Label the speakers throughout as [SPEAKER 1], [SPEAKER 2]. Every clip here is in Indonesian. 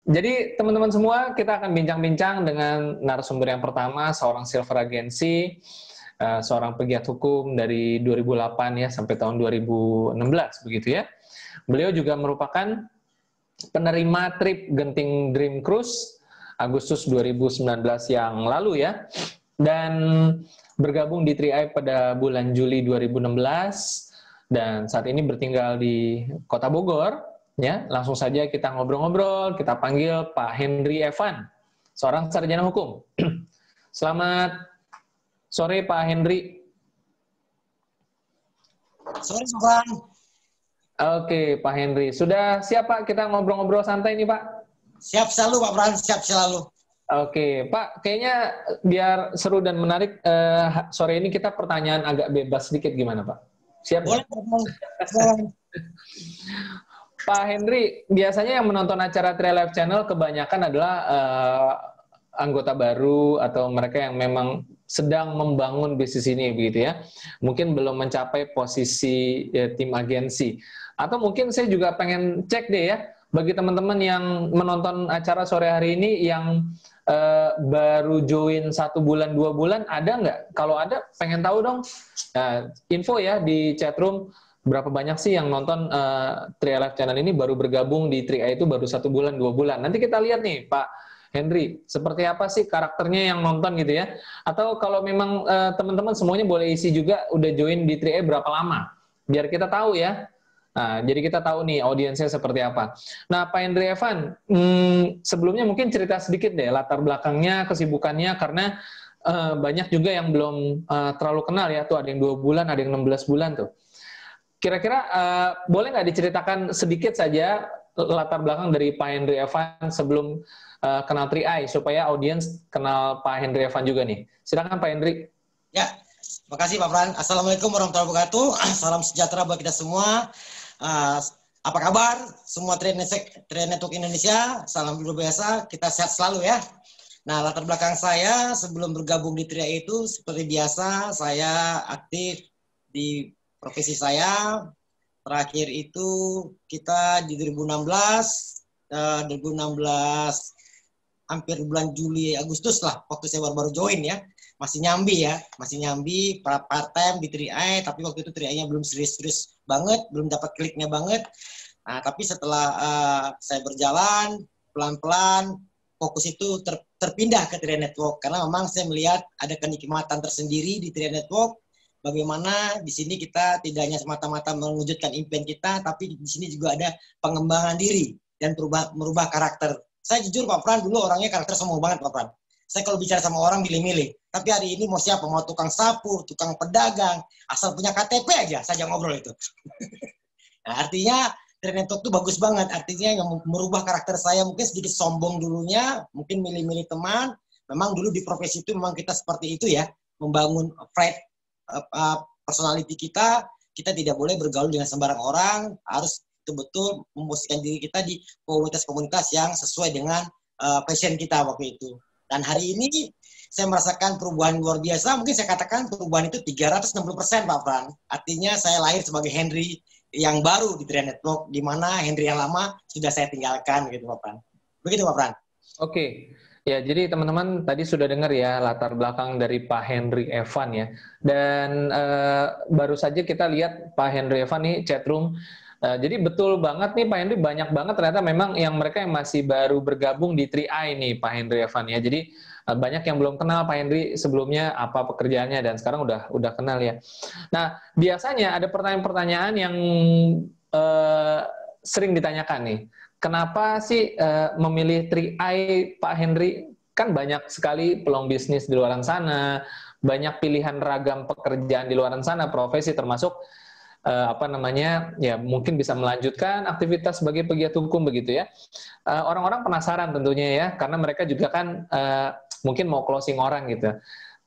[SPEAKER 1] Jadi teman-teman semua, kita akan bincang-bincang dengan narasumber yang pertama, seorang silver agency, seorang pegiat hukum dari 2008 ya sampai tahun 2016 begitu ya. Beliau juga merupakan penerima trip Genting Dream Cruise Agustus 2019 yang lalu ya. Dan bergabung di 3i pada bulan Juli 2016 dan saat ini bertinggal di Kota Bogor. Ya, langsung saja kita ngobrol-ngobrol, kita panggil Pak Henry Evan, seorang sarjana hukum. Selamat sore Pak Henry.
[SPEAKER 2] Sore, Bang.
[SPEAKER 1] Oke, Pak Henry. Sudah siap Pak kita ngobrol-ngobrol santai nih Pak?
[SPEAKER 2] Siap selalu Pak Bran, siap selalu.
[SPEAKER 1] Oke, Pak, kayaknya biar seru dan menarik, sore ini kita pertanyaan agak bebas sedikit gimana Pak? Siap?
[SPEAKER 2] Boleh, Bang.
[SPEAKER 1] Pak Henry, biasanya yang menonton acara 3i Live Channel kebanyakan adalah anggota baru atau mereka yang memang sedang membangun bisnis ini begitu ya. Mungkin belum mencapai posisi tim agensi. Atau mungkin saya juga pengen cek deh ya, bagi teman-teman yang menonton acara sore hari ini yang baru join 1 bulan, 2 bulan, ada nggak? Kalau ada, pengen tahu dong. Info ya di chatroom. Berapa banyak sih yang nonton 3i Live Channel ini baru bergabung di 3i itu baru 1 bulan, 2 bulan. Nanti kita lihat nih Pak Henry, seperti apa sih karakternya yang nonton gitu ya. Atau kalau memang teman-teman semuanya boleh isi juga udah join di 3i berapa lama. Biar kita tahu ya. Nah, jadi kita tahu nih audiensnya seperti apa. Nah Pak Henry Evan, sebelumnya mungkin cerita sedikit deh latar belakangnya, kesibukannya, karena banyak juga yang belum terlalu kenal ya. Tuh ada yang 2 bulan, ada yang 16 bulan tuh. Kira-kira boleh nggak diceritakan sedikit saja latar belakang dari Pak Henry Evan sebelum kenal 3i supaya audiens kenal Pak Henry Evan juga nih. Silakan Pak Henry.
[SPEAKER 2] Ya, makasih Pak Bran. Assalamualaikum warahmatullahi wabarakatuh. Salam sejahtera buat kita semua. Apa kabar? Semua 3i Network Indonesia. Salam luar biasa. Kita sehat selalu ya. Nah, latar belakang saya sebelum bergabung di 3i itu seperti biasa saya aktif di profesi saya. Terakhir itu kita di 2016 hampir bulan Juli Agustus lah waktu saya baru-baru join ya. Masih nyambi part time di 3i, tapi waktu itu 3i-nya belum serius-serius banget, belum dapat kliknya banget. Nah, tapi setelah saya berjalan pelan-pelan fokus itu terpindah ke 3i Network karena memang saya melihat ada kenikmatan tersendiri di 3i Network. Bagaimana di sini kita tidak hanya semata-mata mewujudkan impian kita, tapi di sini juga ada pengembangan diri dan merubah karakter. Saya jujur Pak Pran, dulu orangnya karakter sombong banget Pak Pran. Saya kalau bicara sama orang milih-milih. Tapi hari ini mau siapa? Mau tukang sapu, tukang pedagang, asal punya KTP aja, saja ngobrol itu. Nah, artinya 3i Network itu bagus banget. Artinya yang merubah karakter saya mungkin sedikit sombong dulunya, mungkin milih-milih teman. Memang dulu di profesi itu memang kita seperti itu ya, membangun pride personality kita tidak boleh bergaul dengan sembarang orang, harus betul-betul memposisikan diri kita di komunitas-komunitas yang sesuai dengan passion kita waktu itu. Dan hari ini saya merasakan perubahan luar biasa, mungkin saya katakan perubahan itu 360% Pak Fran. Artinya saya lahir sebagai Henry yang baru di 3i Network, di mana Henry yang lama sudah saya tinggalkan gitu Pak Fran. Begitu Pak Fran.
[SPEAKER 1] Oke. Ya, jadi teman-teman tadi sudah dengar ya latar belakang dari Pak Henry Evan ya. Dan baru saja kita lihat Pak Henry Evan nih chatroom. Jadi betul banget nih Pak Henry, banyak banget ternyata memang yang mereka yang masih baru bergabung di 3i nih Pak Henry Evan ya. Jadi banyak yang belum kenal Pak Henry sebelumnya apa pekerjaannya dan sekarang udah kenal ya. Nah, biasanya ada pertanyaan-pertanyaan yang sering ditanyakan nih. Kenapa sih memilih 3i Pak Henry? Kan banyak sekali peluang bisnis di luar sana, banyak pilihan ragam pekerjaan di luar sana, profesi termasuk ya mungkin bisa melanjutkan aktivitas sebagai pegiat hukum begitu ya. Orang-orang penasaran tentunya ya, karena mereka juga kan mungkin mau closing orang gitu.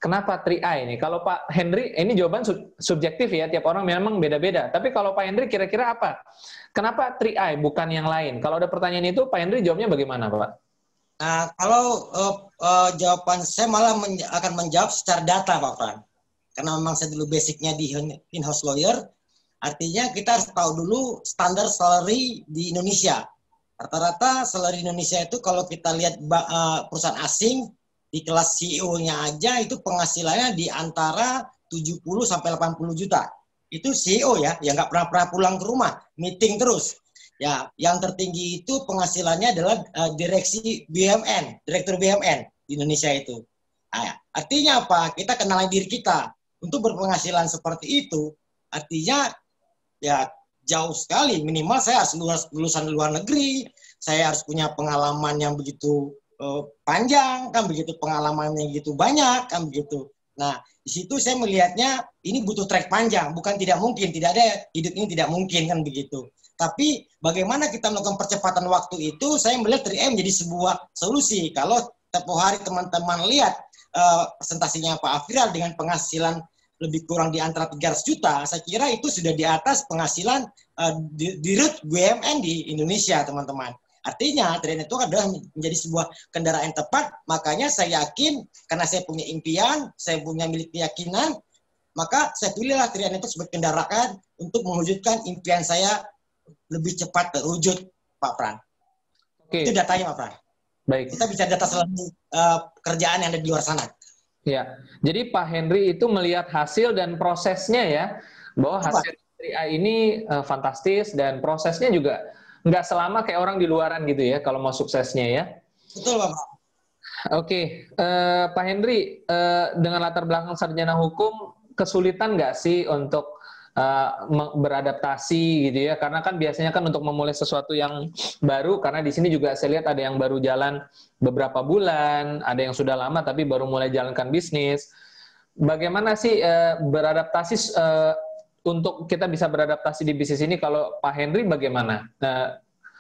[SPEAKER 1] Kenapa 3i ini? Kalau Pak Henry, ini jawaban subjektif ya, tiap orang memang beda-beda. Tapi kalau Pak Henry kira-kira apa? Kenapa 3i bukan yang lain? Kalau ada pertanyaan itu, Pak Henry jawabnya bagaimana, Pak?
[SPEAKER 2] Nah, kalau jawaban saya malah akan menjawab secara data, Pak Fran. Karena memang saya dulu basicnya di in-house lawyer, artinya kita harus tahu dulu standar salary di Indonesia. Rata-rata salary Indonesia itu kalau kita lihat perusahaan asing di kelas CEO-nya aja itu penghasilannya di antara 70 sampai 80 juta. Itu CEO ya, yang nggak pernah pulang ke rumah, meeting terus. Ya, yang tertinggi itu penghasilannya adalah direksi BUMN, direktur BUMN di Indonesia itu. Nah, artinya apa? Kita kenali diri kita. Untuk berpenghasilan seperti itu, artinya ya jauh sekali. Minimal saya harus lulusan luar negeri, saya harus punya pengalaman yang begitu panjang, kan begitu, pengalaman yang begitu banyak, kan begitu. Nah, di situ saya melihatnya ini butuh trek panjang, bukan tidak mungkin, tidak ada hidup ini tidak mungkin, kan begitu. Tapi bagaimana kita melakukan percepatan waktu itu, saya melihat 3M menjadi sebuah solusi. Kalau tempoh hari teman-teman lihat presentasinya Pak Afiral dengan penghasilan lebih kurang di antara 300 juta, saya kira itu sudah di atas penghasilan di root BUMN di Indonesia, teman-teman. Artinya, Triad Network adalah menjadi sebuah kendaraan yang tepat, makanya saya yakin, karena saya punya impian, saya punya milik keyakinan, maka saya pilihlah Triad Network sebagai kendaraan untuk mewujudkan impian saya lebih cepat terwujud, Pak Pran. Oke. Itu datanya, Pak Pran.
[SPEAKER 1] Baik.
[SPEAKER 2] Kita bisa data selalu kerjaan yang ada di luar sana.
[SPEAKER 1] Ya, jadi Pak Henry itu melihat hasil dan prosesnya ya, bahwa hasil 3i ini fantastis dan prosesnya juga nggak selama kayak orang di luaran gitu ya, kalau mau suksesnya ya.
[SPEAKER 2] Betul, Pak.
[SPEAKER 1] Oke, Pak Henry, dengan latar belakang sarjana hukum, kesulitan nggak sih untuk beradaptasi gitu ya? Karena kan biasanya kan untuk memulai sesuatu yang baru, karena di sini juga saya lihat ada yang baru jalan beberapa bulan, ada yang sudah lama tapi baru mulai jalankan bisnis. Bagaimana sih beradaptasi untuk kita bisa beradaptasi di bisnis ini? Kalau Pak Henry bagaimana?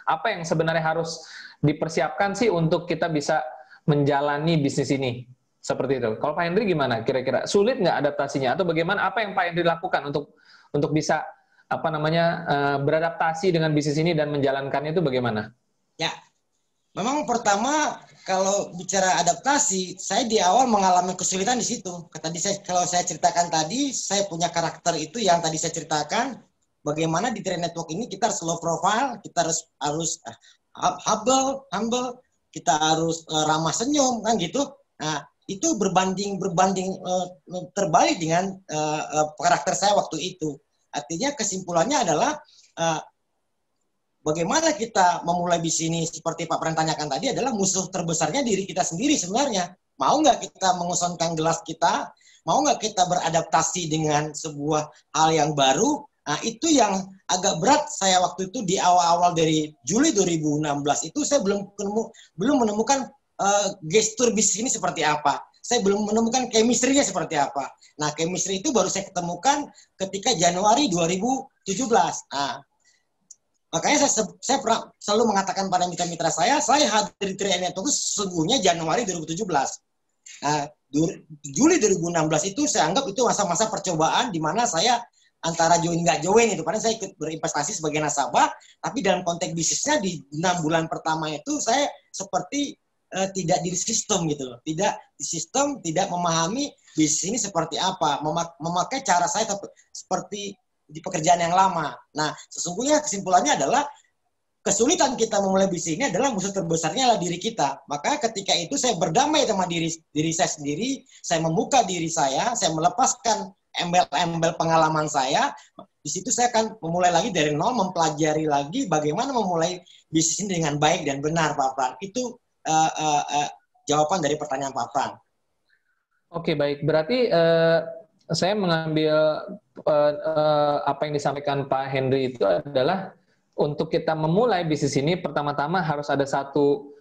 [SPEAKER 1] Apa yang sebenarnya harus dipersiapkan sih untuk kita bisa menjalani bisnis ini? Seperti itu. Kalau Pak Henry gimana kira-kira? Sulit nggak adaptasinya? Atau bagaimana, apa yang Pak Henry lakukan untuk bisa beradaptasi dengan bisnis ini dan menjalankannya itu bagaimana?
[SPEAKER 2] Ya, memang pertama kalau bicara adaptasi, saya di awal mengalami kesulitan di situ. Kalau saya ceritakan tadi, saya punya karakter itu yang tadi saya ceritakan. Bagaimana di Triad Network ini kita harus low profile, kita harus humble, kita harus ramah senyum, kan gitu. Nah, itu berbanding terbalik dengan karakter saya waktu itu. Artinya kesimpulannya adalah bagaimana kita memulai bisnis seperti Pak Pran tanyakan tadi adalah musuh terbesarnya diri kita sendiri sebenarnya. Mau nggak kita mengosongkan gelas kita? Mau nggak kita beradaptasi dengan sebuah hal yang baru? Nah, itu yang agak berat saya waktu itu di awal-awal dari Juli 2016 itu saya belum menemukan gestur bisnis ini seperti apa. Saya belum menemukan chemistry-nya seperti apa. Nah, chemistry itu baru saya ketemukan ketika Januari 2017. Nah, makanya saya selalu mengatakan pada mitra-mitra saya hadir di Triad Network itu sesungguhnya Januari 2017. Nah, Juli 2016 itu saya anggap itu masa-masa percobaan di mana saya antara join nggak join itu. Padahal saya ikut berinvestasi sebagai nasabah, tapi dalam konteks bisnisnya di 6 bulan pertama itu saya seperti tidak di sistem gitu loh. Tidak di sistem, tidak memahami bisnis ini seperti apa, memakai cara saya seperti di pekerjaan yang lama. Nah, sesungguhnya kesimpulannya adalah kesulitan kita memulai bisnis ini adalah musuh terbesarnya adalah diri kita. Maka ketika itu saya berdamai sama diri saya sendiri, saya membuka diri saya melepaskan embel-embel pengalaman saya. Di situ saya akan memulai lagi dari nol, mempelajari lagi bagaimana memulai bisnis ini dengan baik dan benar, Pak Pran. Itu jawaban dari pertanyaan Pak Pran.
[SPEAKER 1] Oke, baik. Berarti saya mengambil apa yang disampaikan Pak Henry itu adalah untuk kita memulai bisnis ini pertama-tama harus ada satu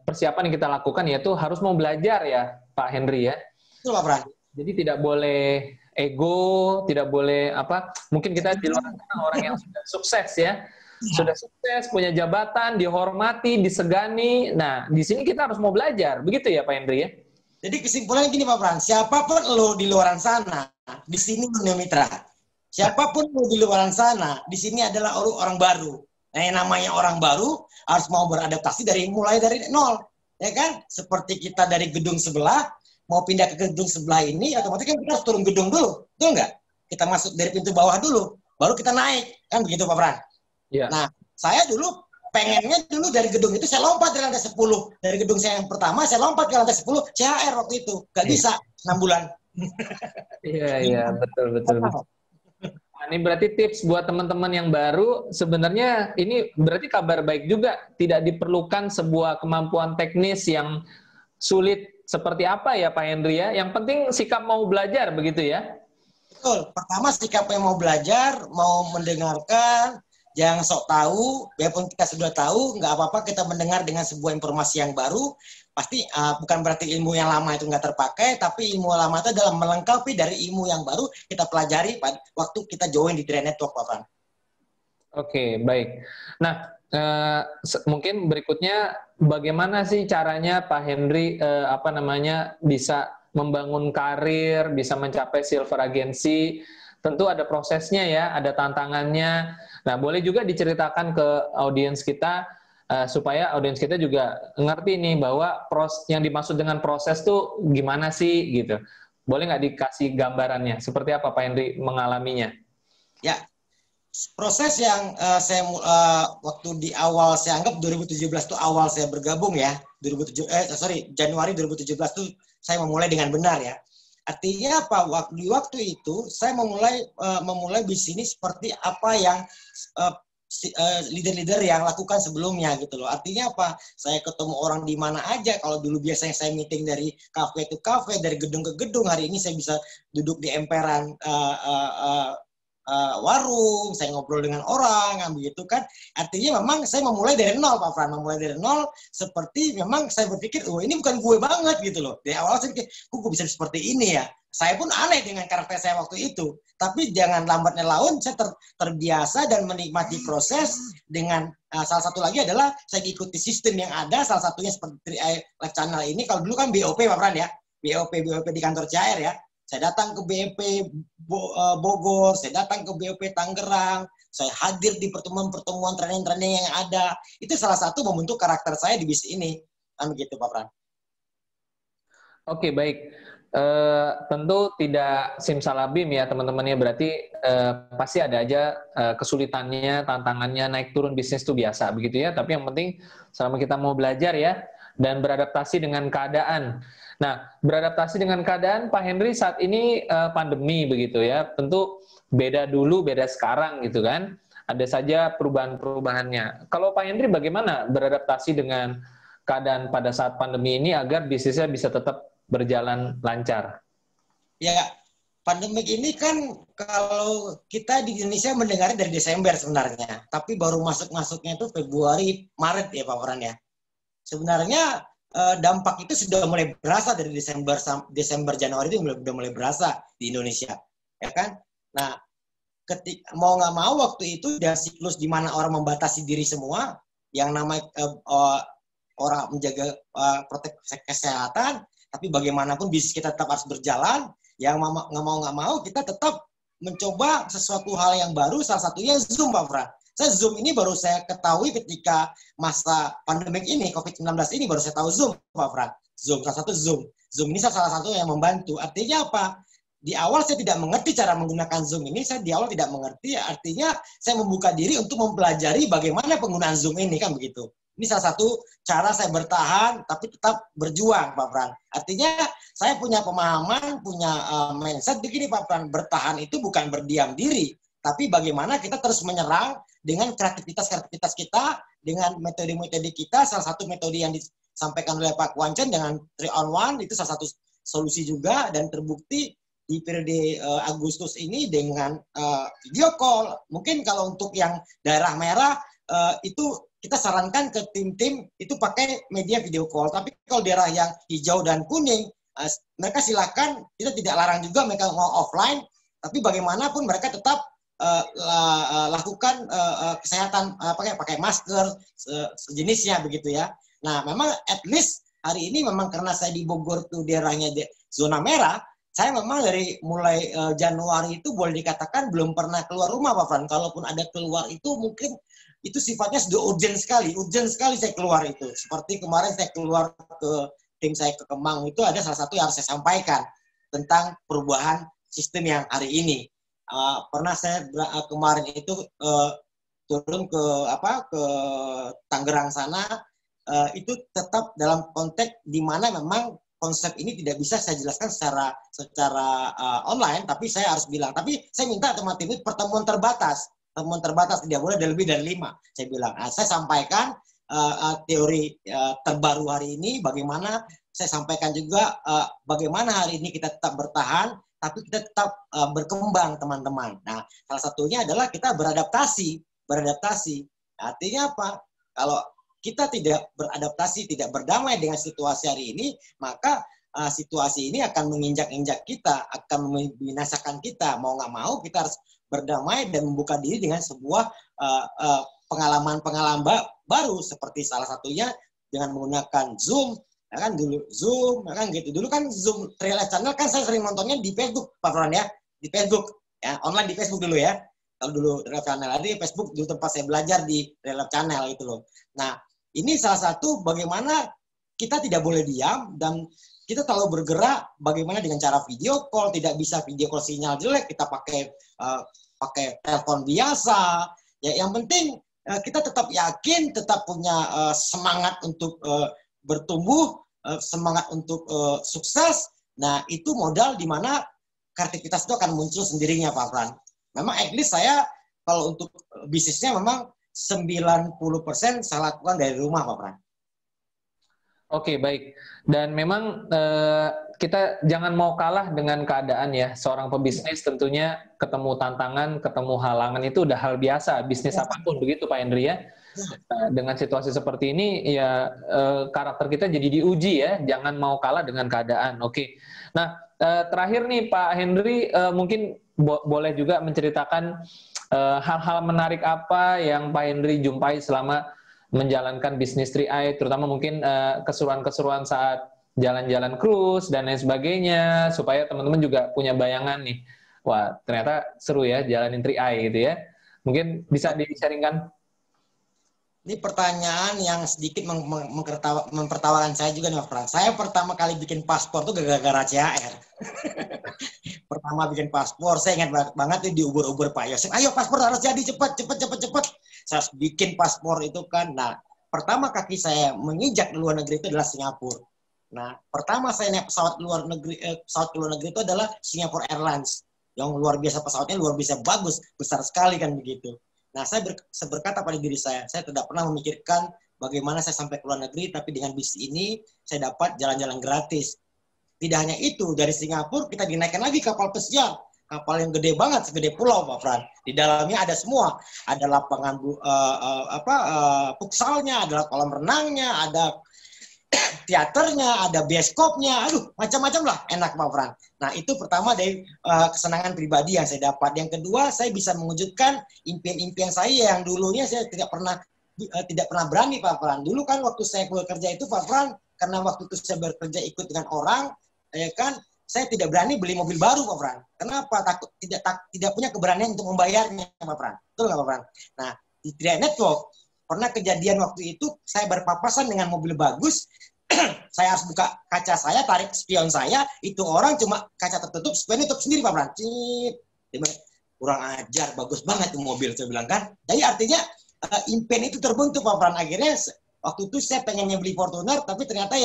[SPEAKER 1] persiapan yang kita lakukan, yaitu harus mau belajar ya Pak Henry ya.
[SPEAKER 2] Betul, Pak Pran.
[SPEAKER 1] Jadi tidak boleh ego, tidak boleh mungkin kita di luar sana orang yang sudah sukses ya. Sudah sukses, punya jabatan, dihormati, disegani. Nah, di sini kita harus mau belajar. Begitu ya Pak Henry ya?
[SPEAKER 2] Jadi kesimpulannya gini Pak Pran, siapapun lo di luar sana, di sini punya mitra. Siapapun lo di luar sana, di sini adalah orang baru. Nah, yang namanya orang baru harus mau beradaptasi mulai dari nol. Ya kan? Seperti kita dari gedung sebelah, mau pindah ke gedung sebelah ini, otomatis kan kita harus turun gedung dulu. Betul nggak? Kita masuk dari pintu bawah dulu, baru kita naik. Kan begitu Pak Pran?
[SPEAKER 1] Ya.
[SPEAKER 2] Nah, Saya dulu pengennya dulu dari gedung itu saya lompat dari lantai 10. Dari gedung saya yang pertama saya lompat ke lantai 10 CHR waktu itu. Gak bisa 6 bulan.
[SPEAKER 1] Iya, betul, betul, betul. Nah, ini berarti tips buat teman-teman yang baru, sebenarnya ini berarti kabar baik juga. Tidak diperlukan sebuah kemampuan teknis yang sulit seperti apa ya Pak Henry ya. Yang penting sikap mau belajar begitu ya.
[SPEAKER 2] Betul. Pertama sikap yang mau belajar, mau mendengarkan, jangan sok tahu. Biarpun kita sudah tahu, nggak apa-apa kita mendengar dengan sebuah informasi yang baru. Pasti bukan berarti ilmu yang lama itu nggak terpakai, tapi ilmu lama itu adalah melengkapi dari ilmu yang baru kita pelajari pada waktu kita join di Train Network, Pak Fran.
[SPEAKER 1] Oke, baik. Nah, mungkin berikutnya bagaimana sih caranya Pak Henry bisa membangun karir, bisa mencapai silver agency? Tentu ada prosesnya ya, ada tantangannya. Nah, boleh juga diceritakan ke audiens kita supaya audiens kita juga ngerti nih bahwa yang dimaksud dengan proses tuh gimana sih gitu. Boleh nggak dikasih gambarannya? Seperti apa Pak Henry mengalaminya?
[SPEAKER 2] Ya, proses yang waktu di awal saya anggap 2017 itu awal saya bergabung ya. Januari 2017 itu saya memulai dengan benar ya. Artinya apa? Waktu itu saya memulai bisnis seperti apa yang leader-leader yang lakukan sebelumnya gitu loh. Artinya apa? Saya ketemu orang di mana aja. Kalau dulu biasanya saya meeting dari kafe ke kafe, dari gedung ke gedung. Hari ini saya bisa duduk di emperan warung, saya ngobrol dengan orang, begitu kan. Artinya memang saya memulai dari nol, Pak Fran. Memulai dari nol, seperti memang saya berpikir, oh ini bukan gue banget gitu loh. Dari awal saya pikir, kok gue bisa seperti ini ya. Saya pun aneh dengan karakter saya waktu itu. Tapi jangan lambatnya laun, saya terbiasa dan menikmati proses dengan salah satu lagi adalah saya ikuti sistem yang ada, salah satunya seperti Live Channel ini. Kalau dulu kan BOP, Pak Fran ya. BOP di kantor CR ya. Saya datang ke BOP Bogor, saya datang ke BOP Tangerang, saya hadir di pertemuan-pertemuan training-training yang ada. Itu salah satu membentuk karakter saya di bisnis ini. Kan begitu, Pak Fran.
[SPEAKER 1] Oke, baik. Tentu tidak simsalabim ya teman-temannya, berarti pasti ada aja kesulitannya, tantangannya, naik turun bisnis itu biasa begitu ya, tapi yang penting selama kita mau belajar ya dan beradaptasi dengan keadaan. Nah, beradaptasi dengan keadaan Pak Henry saat ini pandemi begitu ya, tentu beda dulu, beda sekarang gitu kan, ada saja perubahan-perubahannya. Kalau Pak Henry bagaimana beradaptasi dengan keadaan pada saat pandemi ini agar bisnisnya bisa tetap berjalan lancar?
[SPEAKER 2] Ya, pandemik ini kan kalau kita di Indonesia mendengarnya dari Desember sebenarnya, tapi baru masuknya itu Februari, Maret ya Pak Farhan ya. Sebenarnya dampak itu sudah mulai berasa dari Desember Januari itu sudah mulai berasa di Indonesia, ya kan? Nah, mau nggak mau waktu itu ada siklus di mana orang membatasi diri semua, yang namanya orang menjaga proteksi kesehatan. Tapi bagaimanapun bisnis kita tetap harus berjalan. Yang nggak mau kita tetap mencoba sesuatu hal yang baru. Salah satunya Zoom, Pak Fran. Zoom ini baru saya ketahui ketika masa pandemik ini, COVID-19 ini baru saya tahu Zoom, Pak Fran. Zoom, salah satu Zoom. Zoom ini salah satu yang membantu. Artinya apa? Di awal saya tidak mengerti cara menggunakan Zoom ini. Saya di awal tidak mengerti. Artinya saya membuka diri untuk mempelajari bagaimana penggunaan Zoom ini, kan begitu. Ini salah satu cara saya bertahan, tapi tetap berjuang, Pak Fran. Artinya, saya punya pemahaman, punya mindset begini, Pak Fran. Bertahan itu bukan berdiam diri, tapi bagaimana kita terus menyerang dengan kreativitas kita, dengan metode-metode kita. Salah satu metode yang disampaikan oleh Pak Kwanchen dengan 3-on-1, itu salah satu solusi juga, dan terbukti di periode Agustus ini dengan video call. Mungkin kalau untuk yang daerah merah, itu kita sarankan ke tim-tim itu pakai media video call. Tapi kalau daerah yang hijau dan kuning, mereka silakan, kita tidak larang juga mereka mau offline, tapi bagaimanapun mereka tetap lakukan kesehatan, pakai masker, sejenisnya begitu ya. Nah, memang at least hari ini memang karena saya di Bogor tuh daerahnya zona merah, saya memang dari mulai Januari itu boleh dikatakan belum pernah keluar rumah, Pak Fran. Kalaupun ada keluar itu mungkin itu sifatnya sudah urgent sekali saya keluar itu. Seperti kemarin saya keluar ke tim saya ke Kemang, itu ada salah satu yang harus saya sampaikan tentang perubahan sistem yang hari ini. Pernah saya kemarin itu turun ke Tangerang sana, itu tetap dalam konteks di mana memang konsep ini tidak bisa saya jelaskan secara online, tapi saya harus bilang. Tapi saya minta teman-teman itu pertemuan terbatas tidak boleh lebih dari 5. Saya bilang, saya sampaikan teori terbaru hari ini, bagaimana saya sampaikan juga bagaimana hari ini kita tetap bertahan, tapi kita tetap berkembang, teman-teman. Nah, salah satunya adalah kita beradaptasi. Artinya apa? Kalau kita tidak beradaptasi, tidak berdamai dengan situasi hari ini, maka situasi ini akan menginjak-injak kita, akan membinasakan kita. Mau nggak mau, kita harus berdamai dan membuka diri dengan sebuah pengalaman-pengalaman baru, seperti salah satunya dengan menggunakan Zoom. Ya kan dulu Zoom, ya kan gitu. Dulu kan Zoom Real Life Channel kan saya sering nontonnya di Facebook, Pak Fran ya, di Facebook, ya online di Facebook dulu ya. Kalau dulu Real Life Channel, di Facebook dulu tempat saya belajar di Real Life Channel itu loh. Nah, ini salah satu bagaimana kita tidak boleh diam dan kita terlalu bergerak. Bagaimana dengan cara video call, tidak bisa video call sinyal jelek, kita pakai telepon biasa. Ya, yang penting kita tetap yakin, tetap punya semangat untuk bertumbuh, semangat untuk sukses. Nah, itu modal di mana kreativitas itu akan muncul sendirinya, Pak Fran. Memang at least saya kalau untuk bisnisnya memang 90% saya lakukan dari rumah, Pak Fran.
[SPEAKER 1] Oke, baik. Dan memang kita jangan mau kalah dengan keadaan ya. Seorang pebisnis tentunya ketemu tantangan, ketemu halangan itu udah hal biasa. Bisnis apapun begitu, Pak Henry ya. Dengan situasi seperti ini ya karakter kita jadi diuji ya. Jangan mau kalah dengan keadaan. Oke. Nah, terakhir nih Pak Henry mungkin boleh juga menceritakan hal-hal menarik apa yang Pak Henry jumpai selama menjalankan bisnis 3i, terutama mungkin keseruan-keseruan saat jalan-jalan cruise dan lain sebagainya, supaya teman-teman juga punya bayangan nih, wah ternyata seru ya jalanin 3i gitu ya. Mungkin bisa di-sharingkan?
[SPEAKER 2] Ini pertanyaan yang sedikit mempertawakan saya juga nih, Pak. Saya pertama kali bikin paspor tuh gara-gara CHR. Pertama bikin paspor, saya ingat banget di ubur-ubur Pak Yosef. Ayo paspor harus jadi, cepat. Saya harus bikin paspor itu kan. Nah, pertama kaki saya menginjak di luar negeri itu adalah Singapura. Nah, pertama saya naik pesawat ke luar negeri itu adalah Singapore Airlines. Yang luar biasa, pesawatnya luar biasa bagus, besar sekali kan begitu. Nah, saya berkata pada diri saya tidak pernah memikirkan bagaimana saya sampai ke luar negeri, tapi dengan bisnis ini saya dapat jalan-jalan gratis. Tidak hanya itu, dari Singapura kita dinaikkan lagi kapal pesiar. Kapal yang gede banget, segede pulau, Pak Fran. Di dalamnya ada semua. Ada lapangan futsalnya, ada kolam renangnya, ada teaternya, ada bioskopnya, aduh macam-macam lah, enak Pak Fran. Nah itu pertama dari kesenangan pribadi yang saya dapat. Yang kedua, saya bisa mewujudkan impian-impian saya yang dulunya saya tidak pernah berani Pak Fran. Dulu kan waktu saya bekerja itu Pak Fran, karena waktu itu saya bekerja ikut dengan orang, ya kan, saya tidak berani beli mobil baru Pak Fran. Kenapa? Takut tidak punya keberanian untuk membayarnya Pak Fran. Betul nggak Pak Fran? Nah di 3i Network pernah kejadian waktu itu saya berpapasan dengan mobil bagus. Saya harus buka kaca saya, tarik spion saya, itu orang cuma kaca tertutup, spion tutup sendiri Pak Fran. Kurang ajar, bagus banget tuh mobil, saya bilang kan. Jadi artinya impian itu terbentuk Pak Fran. Akhirnya waktu itu saya pengennya beli Fortuner, tapi ternyata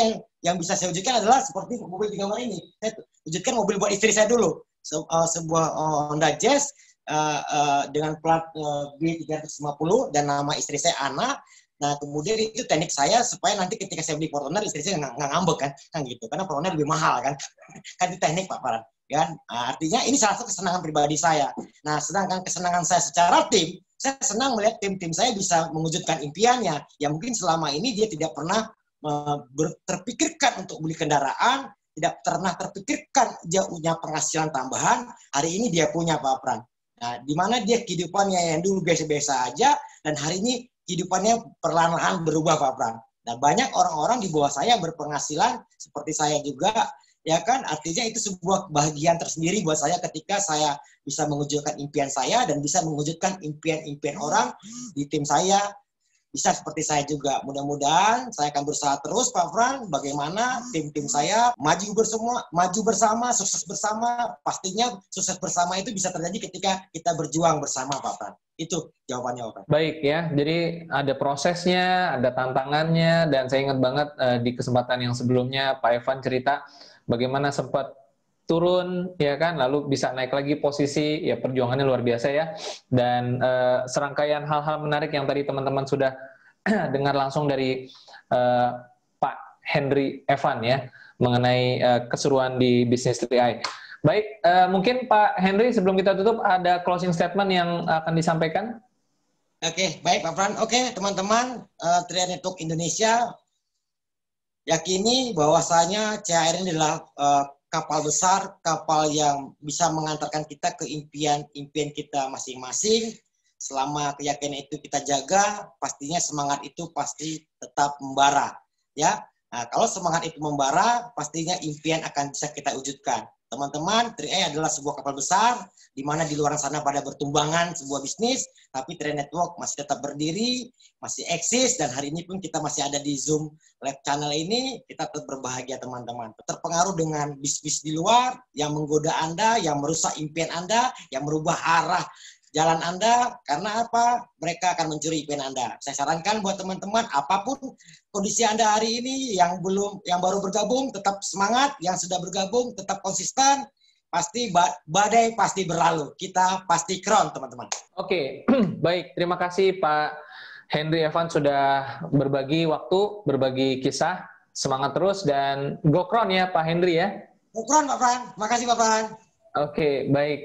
[SPEAKER 2] yang bisa saya wujudkan adalah seperti mobil di gambar ini. Saya wujudkan mobil buat istri saya dulu, sebuah Honda Jazz dengan plat B350 dan nama istri saya Ana. Nah, kemudian itu teknik saya supaya nanti ketika saya beli Fortuner, istri saya nggak ngambek kan gitu. Karena Fortuner lebih mahal kan. Kan itu teknik Pak Farhan. Kan? Nah, artinya ini salah satu kesenangan pribadi saya. Nah, sedangkan kesenangan saya secara tim, saya senang melihat tim-tim saya bisa mewujudkan impiannya. Yang mungkin selama ini dia tidak pernah terpikirkan untuk beli kendaraan, tidak pernah terpikirkan dia punya penghasilan tambahan. Hari ini dia punya Pak Farhan. Nah, di mana dia kehidupannya yang dulu biasa-biasa aja, dan hari ini kehidupannya perlahan-lahan berubah Pak Pran. Dan banyak orang-orang di bawah saya yang berpenghasilan seperti saya juga, ya kan? Artinya itu sebuah bahagian tersendiri buat saya ketika saya bisa mewujudkan impian saya dan bisa mewujudkan impian-impian orang di tim saya, bisa seperti saya juga. Mudah-mudahan saya akan berusaha terus, Pak Fran, bagaimana tim-tim saya maju bersama, sukses bersama. Pastinya sukses bersama itu bisa terjadi ketika kita berjuang bersama, Pak Fran. Itu jawabannya, Pak.
[SPEAKER 1] Baik ya, jadi ada prosesnya, ada tantangannya, dan saya ingat banget di kesempatan yang sebelumnya Pak Evan cerita bagaimana sempat turun, ya kan, lalu bisa naik lagi posisi, ya perjuangannya luar biasa ya, dan serangkaian hal-hal menarik yang tadi teman-teman sudah dengar langsung dari Pak Henry Evan ya, mengenai keseruan di Business 3i. Baik, mungkin Pak Henry sebelum kita tutup ada closing statement yang akan disampaikan?
[SPEAKER 2] Oke, baik Pak Fran. Oke, teman-teman, 3i Network Indonesia yakini bahwasanya CHR ini adalah kapal besar, kapal yang bisa mengantarkan kita ke impian kita masing-masing. Selama keyakinan itu kita jaga, pastinya semangat itu pasti tetap membara. Ya, nah, kalau semangat itu membara, pastinya impian akan bisa kita wujudkan. Teman-teman, 3i adalah sebuah kapal besar, di mana di luar sana pada bertumbangan sebuah bisnis, tapi 3i Network masih tetap berdiri, masih eksis, dan hari ini pun kita masih ada di Zoom Live Channel ini, kita tetap berbahagia teman-teman. Terpengaruh dengan bisnis di luar, yang menggoda Anda, yang merusak impian Anda, yang merubah arah jalan Anda, karena apa? Mereka akan mencuri impian Anda. Saya sarankan buat teman-teman, apapun kondisi Anda hari ini, yang baru bergabung, tetap semangat, yang sudah bergabung, tetap konsisten, pasti badai pasti berlalu. Kita pasti kron, teman-teman.
[SPEAKER 1] Oke, baik. Terima kasih Pak Henry Evan sudah berbagi waktu, berbagi kisah. Semangat terus dan go kron ya Pak Henry ya.
[SPEAKER 2] Go kron Pak Fran. Makasih Pak Fran.
[SPEAKER 1] Oke, baik.